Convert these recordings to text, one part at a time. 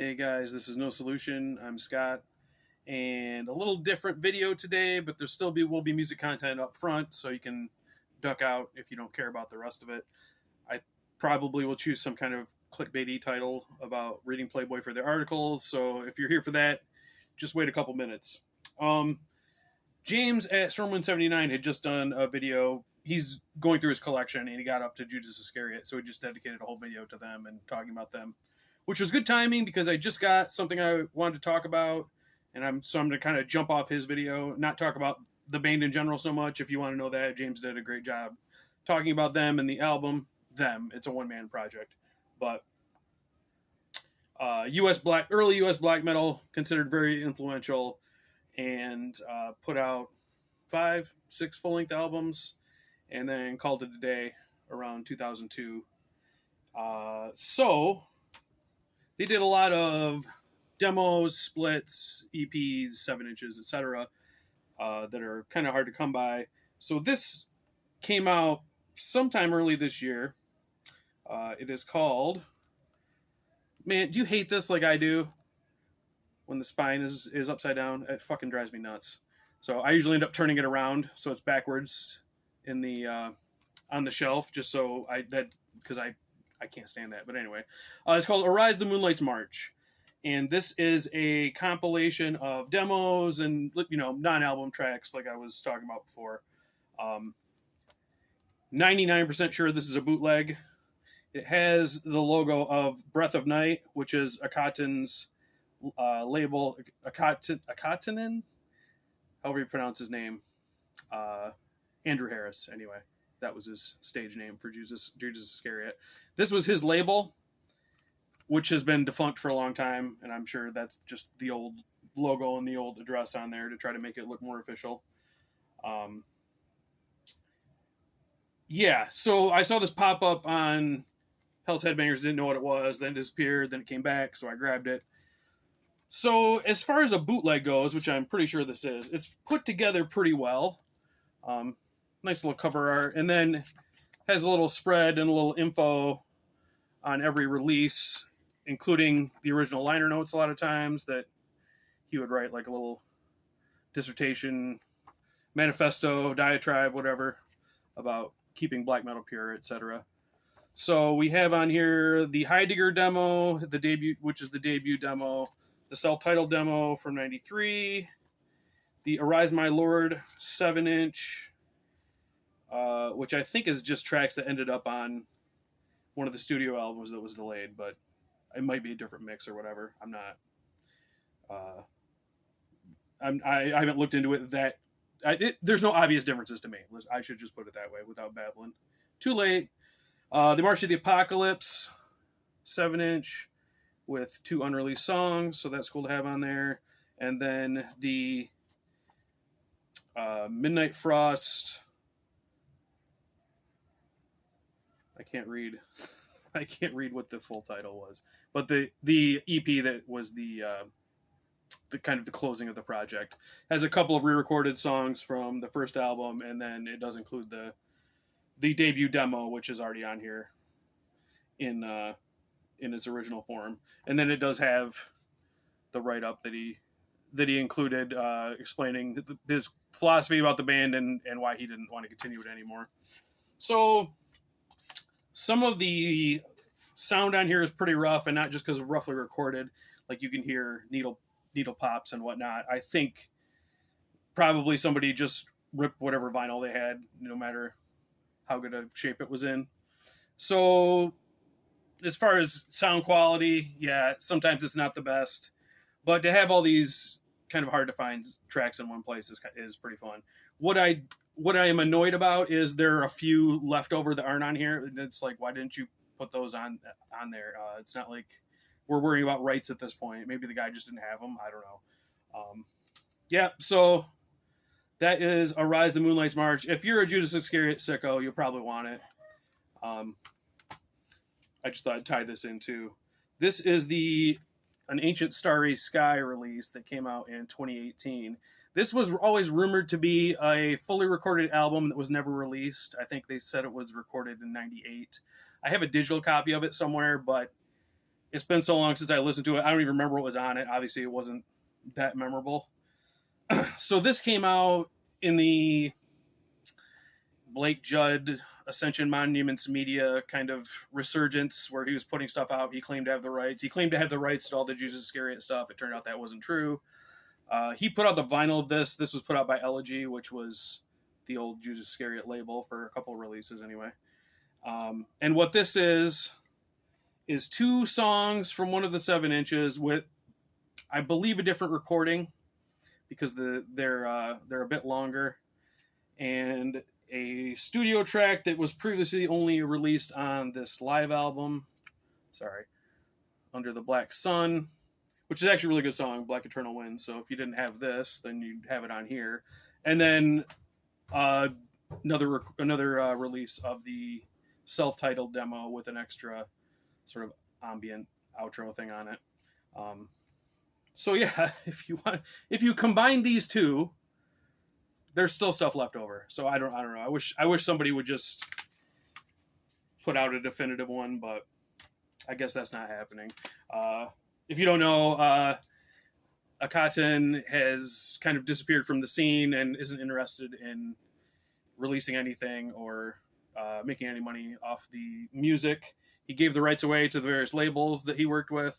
Hey guys, this is No Solution. I'm Scott, and a little different video today, but will be music content up front, so you can duck out if you don't care about the rest of it. I probably will choose some kind of clickbaity title about reading Playboy for their articles, so if you're here for that, just wait a couple minutes. James at Stormwind79 had just done a video. He's going through his collection, and he got up to Judas Iscariot, so he just dedicated a whole video to them and talking about them, which was good timing because I just got something I wanted to talk about, and I'm going to kind of jump off his video, not talk about the band in general so much. If you want to know that, James did a great job talking about them and the album. It's a one-man project, but early U.S. black metal, considered very influential, and put out 5-6 full-length albums, and then called it a day around 2002. They did a lot of demos, splits, EPs, 7-inches, etc. That are kind of hard to come by. So this came out sometime early this year. It is called... Man, do you hate this like I do? When the spine is upside down? It fucking drives me nuts. So I usually end up turning it around so it's backwards in the on the shelf, just so because I can't stand that. But anyway, it's called Arise the Moonlight's March. And this is a compilation of demos and, non-album tracks like I was talking about before. 99% sure this is a bootleg. It has the logo of Breath of Night, which is Akatan's label. Akatanen? However you pronounce his name. Andrew Harris, anyway. That was his stage name for Judas Iscariot. This was his label, which has been defunct for a long time, and I'm sure that's just the old logo and the old address on there to try to make it look more official. So I saw this pop up on Hell's Headbangers, didn't know what it was, then it disappeared, then it came back, so I grabbed it. So as far as a bootleg goes, which I'm pretty sure this is, it's put together pretty well. Nice little cover art, and then has a little spread and a little info on every release, including the original liner notes a lot of times that he would write, like a little dissertation, manifesto, diatribe, whatever, about keeping black metal pure, etc. So we have on here the Heidegger demo, which is the debut demo, the self-titled demo from '93, the Arise My Lord 7-inch, which I think is just tracks that ended up on one of the studio albums that was delayed, but it might be a different mix or whatever. I'm not. I haven't looked into it there's no obvious differences to me. I should just put it that way without babbling. Too late. The March of the Apocalypse 7-inch with 2 unreleased songs, so that's cool to have on there. And then the Midnight Frost. I can't read what the full title was, but the EP that was the kind of the closing of the project has a couple of re-recorded songs from the first album, and then it does include the debut demo, which is already on here in its original form, and then it does have the write-up that he included explaining his philosophy about the band and why he didn't want to continue it anymore. So some of the sound on here is pretty rough, and not just because of roughly recorded. Like, you can hear needle pops and whatnot. I think probably somebody just ripped whatever vinyl they had, no matter how good a shape it was in. So as far as sound quality, yeah, sometimes it's not the best. But to have all these kind of hard to find tracks in one place is pretty fun. What I am annoyed about is there are a few left over that aren't on here. It's like, why didn't you put those on there? It's not like we're worrying about rights at this point. Maybe the guy just didn't have them. I don't know. So that is Arise the Moonlight's March. If you're a Judas Iscariot sicko, you'll probably want it. I just thought I'd tie this in too. This is an Ancient Starry Sky release that came out in 2018. This was always rumored to be a fully recorded album that was never released. I think they said it was recorded in '98. I have a digital copy of it somewhere, but it's been so long since I listened to it. I don't even remember what was on it. Obviously, it wasn't that memorable. So this came out in the Blake Judd Ascension Monuments Media kind of resurgence where he was putting stuff out. He claimed to have the rights. He claimed to have the rights to all the Judas Iscariot stuff. It turned out that wasn't true. He put out the vinyl of this. This was put out by Elegy, which was the old Judas Iscariot label for a couple releases anyway. And what this is 2 songs from one of the 7 inches with, I believe, a different recording because they're a bit longer, and a studio track that was previously only released on this live album. Under the Black Sun, which is actually a really good song, Black Eternal Wind. So if you didn't have this, then you'd have it on here. And then another release of the self-titled demo with an extra sort of ambient outro thing on it. So yeah, if you combine these 2, there's still stuff left over. So I don't know. I wish somebody would just put out a definitive one, but I guess that's not happening. If you don't know, Akaten has kind of disappeared from the scene and isn't interested in releasing anything or making any money off the music. He gave the rights away to the various labels that he worked with.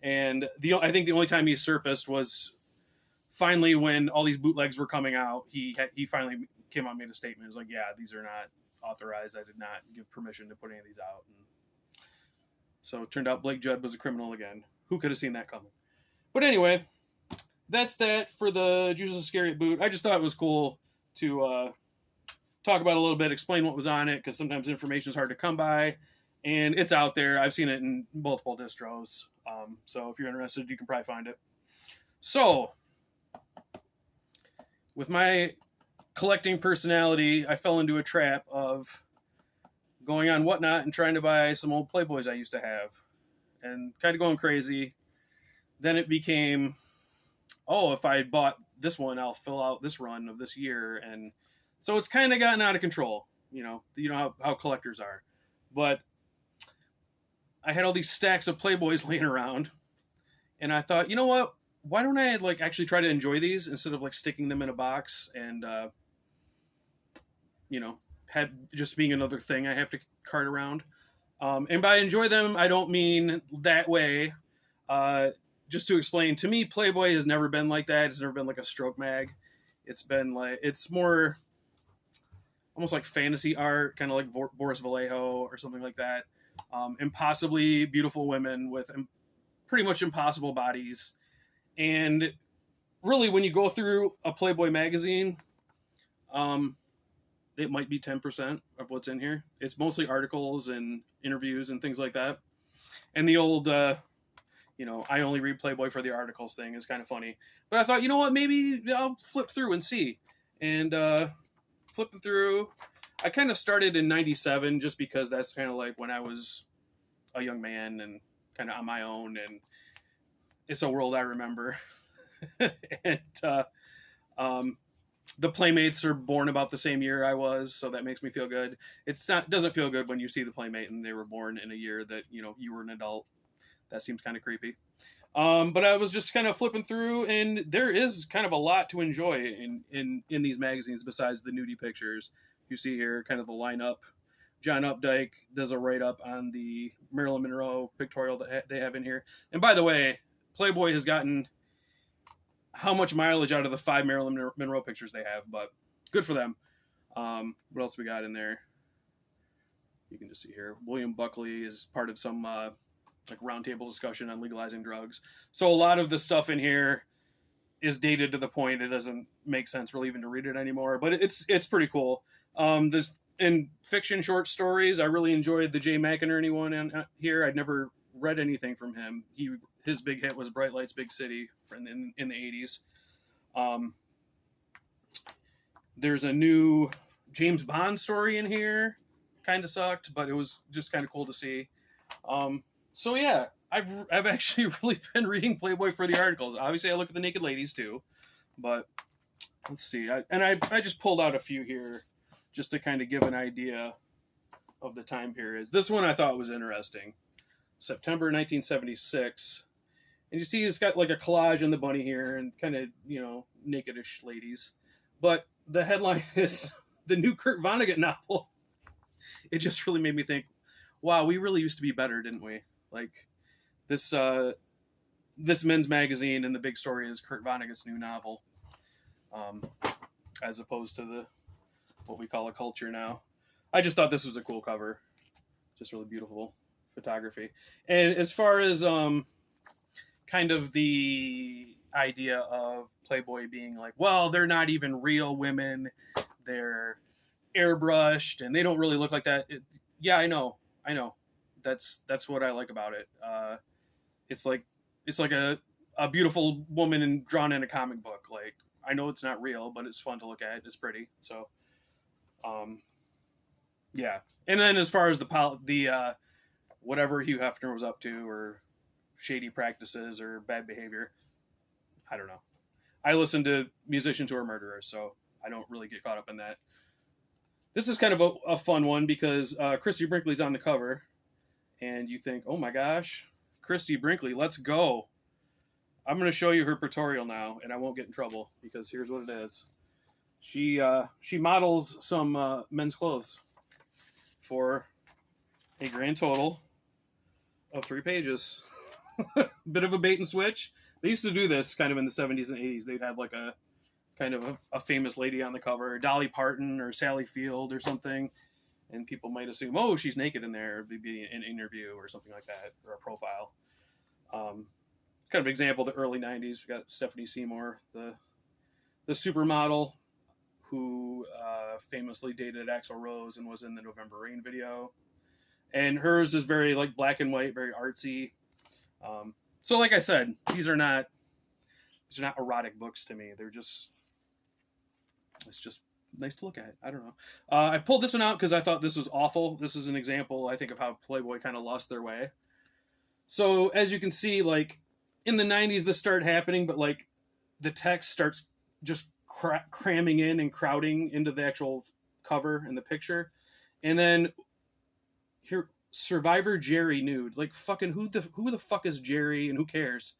And I think the only time he surfaced was finally when all these bootlegs were coming out. He finally came out and made a statement. He was like, yeah, these are not authorized. I did not give permission to put any of these out. And so it turned out Blake Judd was a criminal again. Who could have seen that coming? But anyway, that's that for the Judas Iscariot boot. I just thought it was cool to talk about it a little bit, explain what was on it, because sometimes information is hard to come by. And it's out there. I've seen it in multiple distros. So if you're interested, you can probably find it. So, with my collecting personality, I fell into a trap of going on Whatnot and trying to buy some old Playboys I used to have. And kind of going crazy. Then it became, if I bought this one, I'll fill out this run of this year. And so it's kind of gotten out of control. You know how collectors are. But I had all these stacks of Playboys laying around, and I thought, you know what? Why don't I actually try to enjoy these instead of sticking them in a box and have just being another thing I have to cart around. And by enjoy them, I don't mean that way. Just to explain, to me, Playboy has never been like that. It's never been like a stroke mag. It's been it's more almost like fantasy art, kind of like Boris Vallejo or something like that. Impossibly beautiful women with pretty much impossible bodies. And really, when you go through a Playboy magazine, it might be 10% of what's in here. It's mostly articles and interviews and things like that. And the old, I only read Playboy for the articles thing is kind of funny. But I thought, you know what, maybe I'll flip through and see. And flipping through, I kind of started in 97 just because that's kind of like when I was a young man and kind of on my own, and it's a world I remember. And the Playmates are born about the same year I was, so that makes me feel good. It doesn't feel good when you see the Playmate and they were born in a year that you were an adult. That seems kind of creepy. But I was just kind of flipping through, and there is kind of a lot to enjoy in these magazines besides the nudie pictures. You see here kind of the lineup. John Updike does a write-up on the Marilyn Monroe pictorial that they have in here. And by the way, Playboy has gotten how much mileage out of the 5 Marilyn Monroe pictures they have, but good for them. What else we got in there? You can just see here. William Buckley is part of some roundtable discussion on legalizing drugs. So a lot of the stuff in here is dated to the point it doesn't make sense really even to read it anymore, but it's pretty cool. There's in fiction short stories, I really enjoyed the Jay McInerney one in here. I'd never read anything from him. His big hit was Bright Lights, Big City in the 80s. There's a new James Bond story in here. Kind of sucked, but it was just kind of cool to see. So yeah, I've actually really been reading Playboy for the articles. Obviously, I look at the naked ladies too, but let's see. I just pulled out a few here just to kind of give an idea of the time periods. This one I thought was interesting. September 1976. And you see he's got like a collage in the bunny here and kind of, nakedish ladies. But the headline is the new Kurt Vonnegut novel. It just really made me think, wow, we really used to be better, didn't we? Like this men's magazine, and the big story is Kurt Vonnegut's new novel, as opposed to what we call a culture now. I just thought this was a cool cover, just really beautiful photography. And as far as kind of the idea of Playboy being like, well, they're not even real women, they're airbrushed and they don't really look like that. Yeah, I know. That's what I like about it. It's like a beautiful woman drawn in a comic book. Like, I know it's not real, but it's fun to look at. It's pretty. So, yeah. And then as far as the whatever Hugh Hefner was up to, or shady practices or bad behavior, I don't know. I listen to musicians who are murderers, so I don't really get caught up in that. This is kind of a fun one because Christy Brinkley's on the cover, and you think, oh my gosh, Christy Brinkley, let's go. I'm going to show you her pictorial now, and I won't get in trouble because here's what it is. She models some men's clothes for a grand total of 3 pages. Bit of a bait and switch. They used to do this kind of in the 70s and 80s. They'd have like a kind of a famous lady on the cover, Dolly Parton or Sally Field or something, and people might assume, oh, she's naked in there. It'd be an interview or something like that, or a profile. Kind of an example of the early 90s. We got Stephanie Seymour, the supermodel who famously dated Axl Rose and was in the November Rain video. And hers is very like black and white, very artsy. So like I said, these are not erotic books to me. It's just nice to look at. I don't know. I pulled this one out because I thought this was awful. This is an example, I think, of how Playboy kind of lost their way. So as you can see, like in the 90s, this started happening, but like the text starts just cramming in and crowding into the actual cover and the picture. And then here, Survivor Jerry nude. Like, fucking who the fuck is Jerry, and who cares?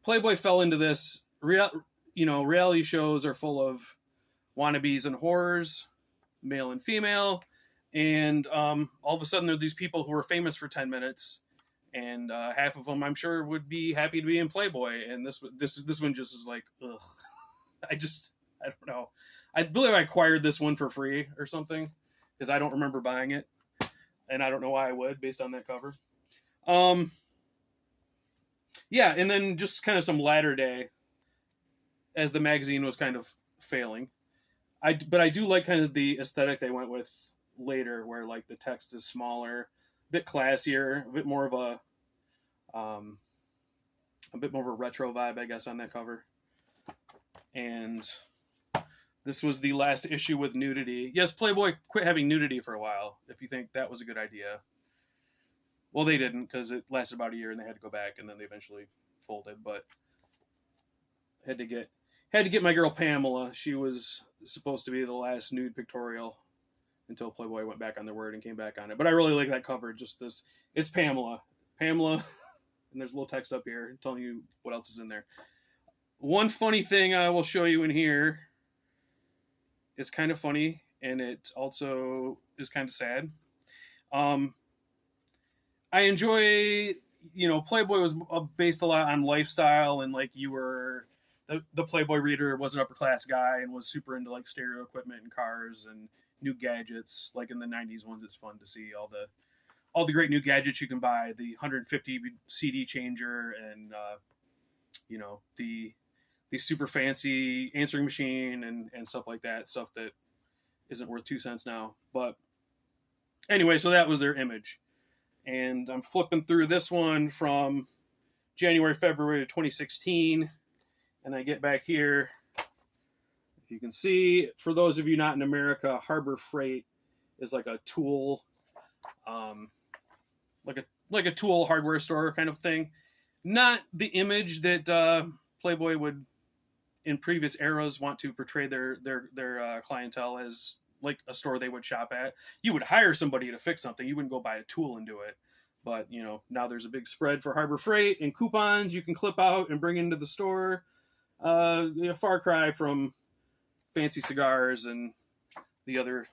Playboy fell into this. Reality shows are full of wannabes and whores, male and female, and all of a sudden there are these people who are famous for 10 minutes, and half of them I'm sure would be happy to be in Playboy, and this one just is like, ugh. I don't know. I believe I acquired this one for free or something because I don't remember buying it. And I don't know why I would, based on that cover. Yeah, and then just kind of some latter day, as the magazine was kind of failing. But I do like kind of the aesthetic they went with later, where like the text is smaller, a bit classier, a bit more of a retro vibe, I guess, on that cover. And this was the last issue with nudity. Yes, Playboy quit having nudity for a while, if you think that was a good idea. Well, they didn't, because it lasted about a year and they had to go back, and then they eventually folded. But had to get my girl Pamela. She was supposed to be the last nude pictorial until Playboy went back on their word and came back on it. But I really like that cover. Just this, it's Pamela, and there's a little text up here telling you what else is in there. One funny thing I will show you in here. It's kind of funny, and it also is kind of sad. I enjoy, Playboy was based a lot on lifestyle, and like you were, the Playboy reader was an upper class guy and was super into like stereo equipment and cars and new gadgets. Like in the 90s ones, it's fun to see all the great new gadgets you can buy, the 150 CD changer, and the super fancy answering machine and stuff like that, stuff that isn't worth 2 cents now. But anyway, so that was their image. And I'm flipping through this one from January, February of 2016. And I get back here. If you can see, for those of you not in America, Harbor Freight is like a tool, like a tool hardware store kind of thing. Not the image that Playboy would, in previous eras, want to portray their clientele as like a store they would shop at. You would hire somebody to fix something. You wouldn't go buy a tool and do it. But, now there's a big spread for Harbor Freight and coupons you can clip out and bring into the store. Far cry from fancy cigars and the other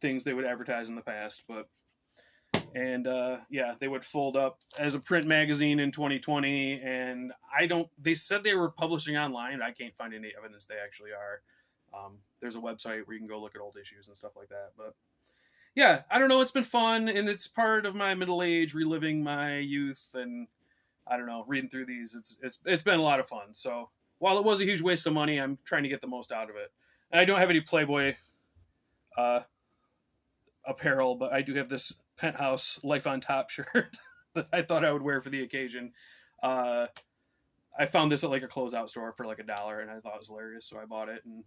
things they would advertise in the past. And they would fold up as a print magazine in 2020. And they said they were publishing online. I can't find any evidence they actually are. There's a website where you can go look at old issues and stuff like that. But yeah, I don't know. It's been fun, and it's part of my middle age, reliving my youth, and I don't know, reading through these. It's been a lot of fun. So while it was a huge waste of money, I'm trying to get the most out of it. And I don't have any Playboy apparel, but I do have this Penthouse Life on Top shirt that I thought I would wear for the occasion. I found this at like a closeout store for like $1, and I thought it was hilarious, so I bought it. And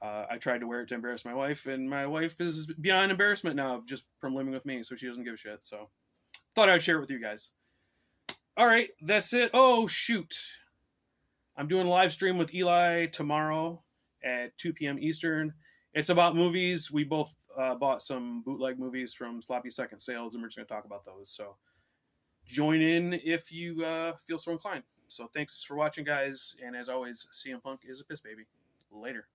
I tried to wear it to embarrass my wife, and my wife is beyond embarrassment now just from living with me, so she doesn't give a shit. So thought I'd share it with you guys. All right, that's it. Oh, shoot. I'm doing a live stream with Eli tomorrow at 2 p.m. Eastern. It's about movies. We both bought some bootleg movies from sloppy second sales, and we're just going to talk about those. So join in if you feel so inclined. So thanks for watching, guys. And as always, CM Punk is a piss baby. Later.